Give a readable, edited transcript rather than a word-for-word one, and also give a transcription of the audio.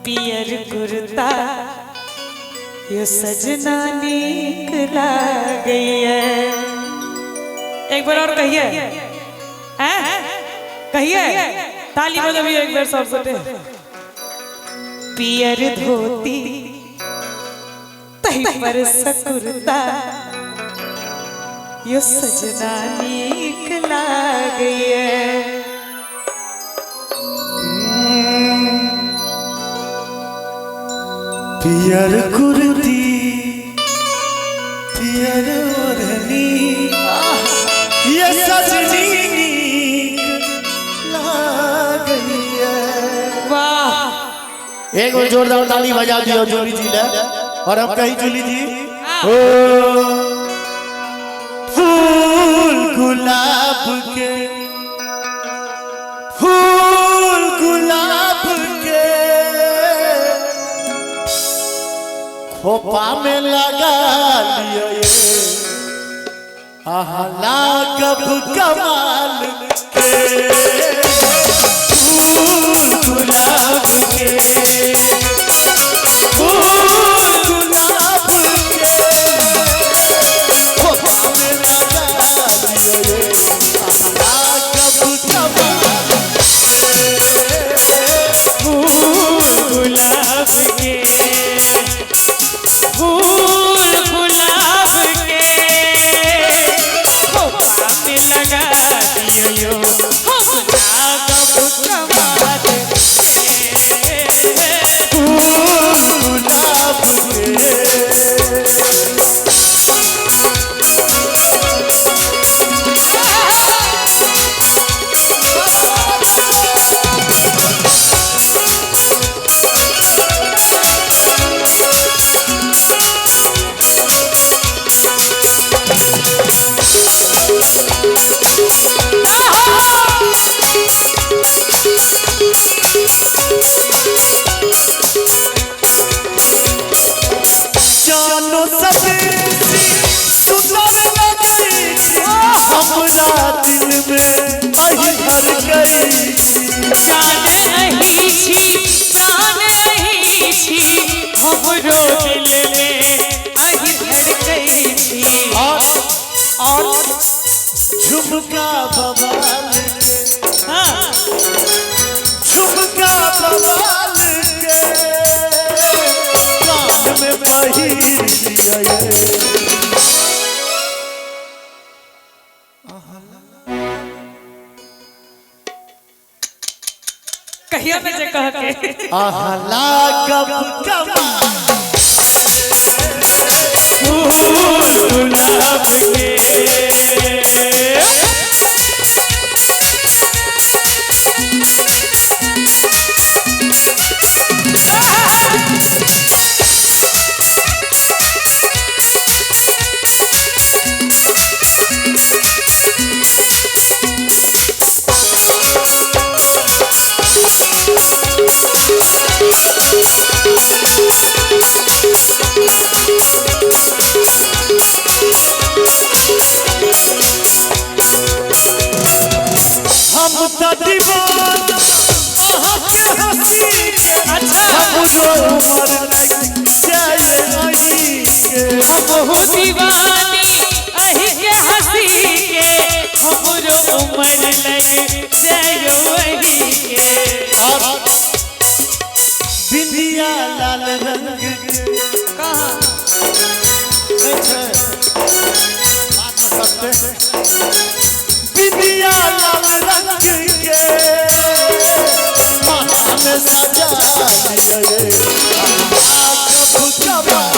पियर कुर्ता ये सजना नीक लागैया। एक बार और कहिए, कहिए, ताली बजाइए एक बार सब सटे। पियर धोती तही पर सकुरता यो सजना नीक लागैया। पियर कुर्ती पियर ओढ़नी ये सजनी नीक लागैया। वाह, एक बार जोरदार ताली बजा दियो जूली जी ले। और अब कहीं जूली जी ओ फूल गुलाब के, फूल गुलाब के खोपा में लगा लिया ये आहला कब कमाल के। फूल गुलाब के, फूल गुलाब के खोपा में लगा लिया ये आहला कब कमाल के। फूल गुलाब के, फूल गुलाब के खोपा में लगा दियो फूल गुलाब के। हमरा दिल में अही भर गई जान रही छी, जान रही छी हमरो दिल में अही धड़कई छी। और झुमका बवाल के, हाँ, झुमका बवाल के कान में पहिर लिया ये। कहिया में जे कह के आहला कब कमाल फूल गुलाब के। हम तो दीवाना के हंसी के। अच्छा, हमरो उम्र लग जाए अही के। हमहु दीवानी अही के हंसी के हमरो उम्र लग जायो अही के। और बिंदिया लाल रंग के कहाँ नहीं है बात में सकते। बिंदिया लाल रंग के माथा में सजा लिया ये कब कब